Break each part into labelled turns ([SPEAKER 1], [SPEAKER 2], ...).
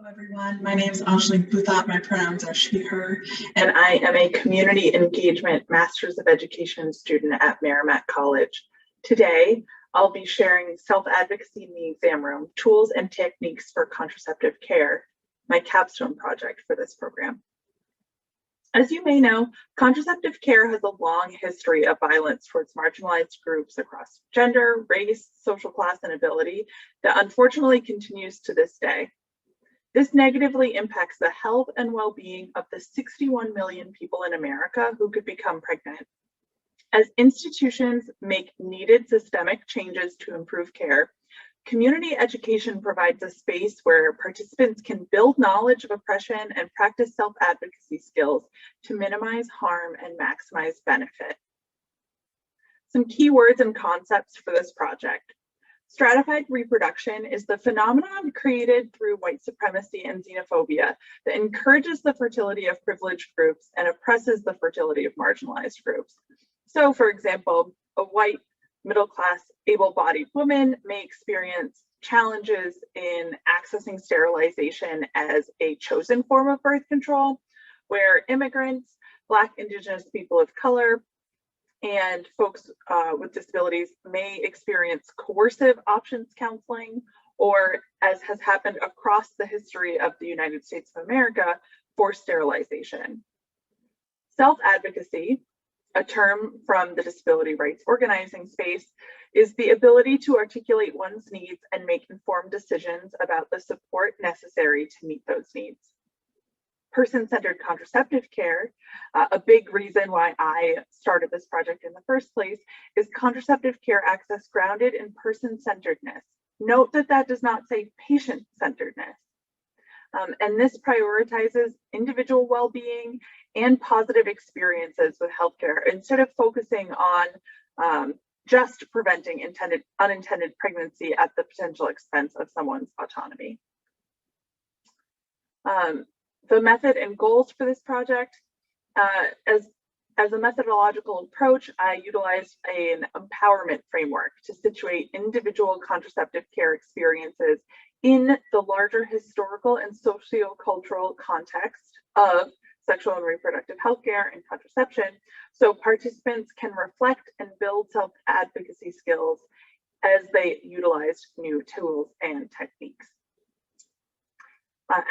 [SPEAKER 1] Hello, everyone. My name is Anjali Buthat. My pronouns are she, her, and I am a Community Engagement Masters of Education student at Merrimack College. Today, I'll be sharing Self-Advocacy in the Exam Room, Tools and Techniques for Contraceptive Care, my capstone project for this program. As you may know, contraceptive care has a long history of violence towards marginalized groups across gender, race, social class, and ability that unfortunately continues to this day. This negatively impacts the health and well-being of the 61 million people in America who could become pregnant. As institutions make needed systemic changes to improve care, community education provides a space where participants can build knowledge of oppression and practice self-advocacy skills to minimize harm and maximize benefit. Some key words and concepts for this project. Stratified reproduction is the phenomenon created through white supremacy and xenophobia that encourages the fertility of privileged groups and oppresses the fertility of marginalized groups. So, for example, a white, middle-class, able-bodied woman may experience challenges in accessing sterilization as a chosen form of birth control, where immigrants, Black, Indigenous people of color, and folks with disabilities may experience coercive options counseling, or, as has happened across the history of the United States of America, forced sterilization. Self-advocacy, a term from the disability rights organizing space, is the ability to articulate one's needs and make informed decisions about the support necessary to meet those needs. Person-centered contraceptive care, a big reason why I started this project in the first place, is contraceptive care access grounded in person-centeredness. Note that that does not say patient-centeredness. And this prioritizes individual well-being and positive experiences with healthcare instead of focusing on just preventing unintended pregnancy at the potential expense of someone's autonomy. The method and goals for this project, as a methodological approach, I utilized an empowerment framework to situate individual contraceptive care experiences in the larger historical and sociocultural context of sexual and reproductive health care and contraception, so participants can reflect and build self-advocacy skills as they utilize new tools and techniques.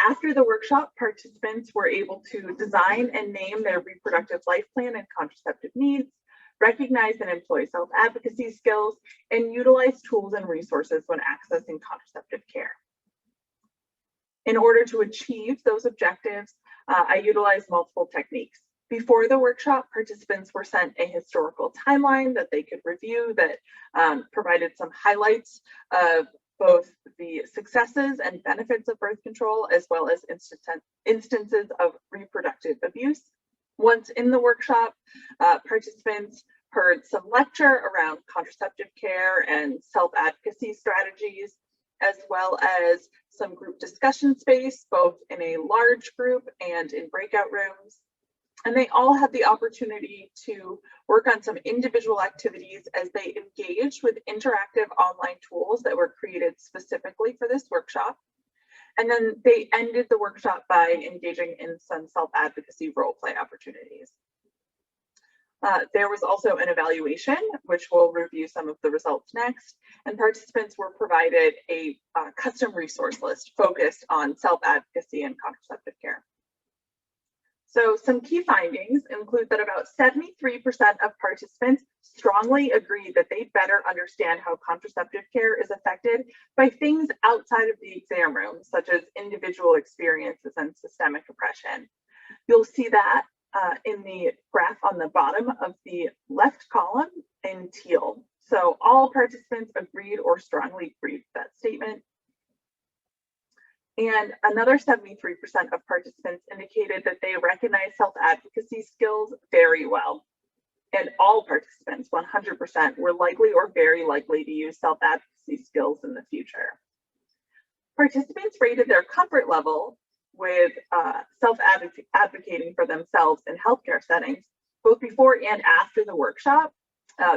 [SPEAKER 1] After the workshop, participants were able to design and name their reproductive life plan and contraceptive needs, recognize and employ self-advocacy skills, and utilize tools and resources when accessing contraceptive care. In order to achieve those objectives, I utilized multiple techniques. Before the workshop, participants were sent a historical timeline that they could review that provided some highlights of both the successes and benefits of birth control, as well as instances of reproductive abuse. Once in the workshop, participants heard some lecture around contraceptive care and self-advocacy strategies, as well as some group discussion space, both in a large group and in breakout rooms. And they all had the opportunity to work on some individual activities as they engaged with interactive online tools that were created specifically for this workshop. And then they ended the workshop by engaging in some self-advocacy role play opportunities. There was also an evaluation, which we'll review some of the results next, and participants were provided a custom resource list focused on self-advocacy and contraceptive care. So some key findings include that about 73% of participants strongly agree that they better understand how contraceptive care is affected by things outside of the exam room, such as individual experiences and systemic oppression. You'll see that in the graph on the bottom of the left column in teal. So all participants agreed or strongly agreed with that statement. And another 73% of participants indicated that they recognize self-advocacy skills very well. And all participants, 100%, were likely or very likely to use self-advocacy skills in the future. Participants rated their comfort level with self-advocating for themselves in healthcare settings, both before and after the workshop.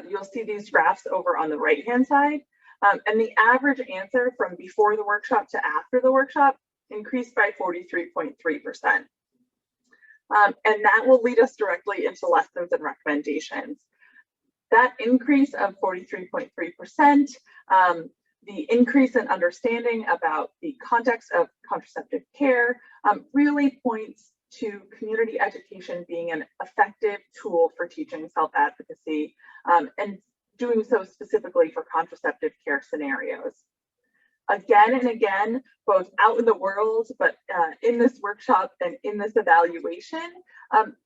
[SPEAKER 1] You'll see these graphs over on the right-hand side. And the average answer from before the workshop to after the workshop increased by 43.3%. And that will lead us directly into lessons and recommendations. That increase of 43.3%, the increase in understanding about the context of contraceptive care really points to community education being an effective tool for teaching self-advocacy and doing so specifically for contraceptive care scenarios. Again and again, both out in the world, but in this workshop and in this evaluation,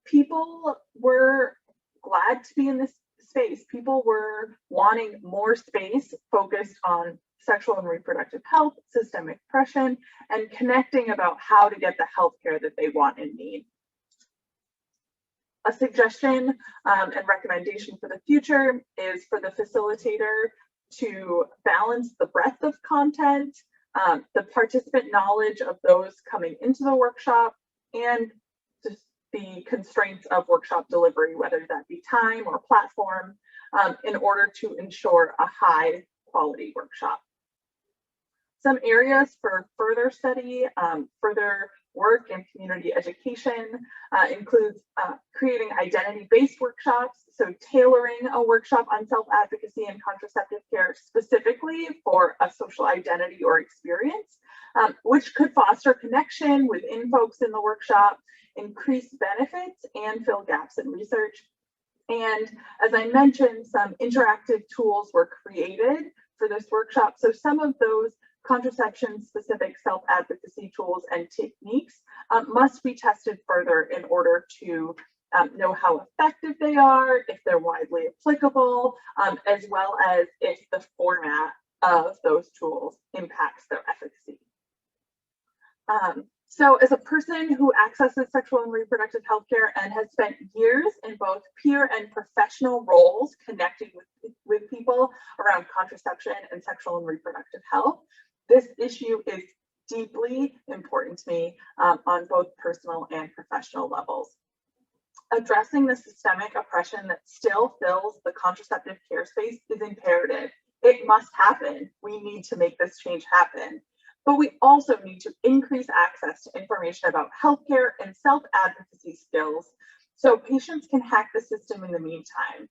[SPEAKER 1] people were glad to be in this space. People were wanting more space focused on sexual and reproductive health, systemic oppression, and connecting about how to get the healthcare that they want and need. A suggestion and recommendation for the future is for the facilitator to balance the breadth of content, the participant knowledge of those coming into the workshop, and just the constraints of workshop delivery, whether that be time or platform, in order to ensure a high quality workshop. Some areas for further study, further work and community education includes creating identity-based workshops, so tailoring a workshop on self-advocacy and contraceptive care specifically for a social identity or experience, which could foster connection within folks in the workshop, increase benefits, and fill gaps in research. And as I mentioned, some interactive tools were created for this workshop. So some of those contraception-specific self-advocacy tools and techniques must be tested further in order to know how effective they are, if they're widely applicable, as well as if the format of those tools impacts their efficacy. So as a person who accesses sexual and reproductive health care and has spent years in both peer and professional roles connecting with people around contraception and sexual and reproductive health, this issue is deeply important to me on both personal and professional levels. Addressing the systemic oppression that still fills the contraceptive care space is imperative. It must happen. We need to make this change happen. But we also need to increase access to information about healthcare and self-advocacy skills so patients can hack the system in the meantime.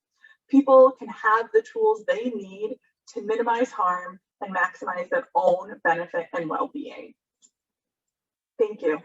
[SPEAKER 1] People can have the tools they need to minimize harm and maximize their own benefit and well-being. Thank you.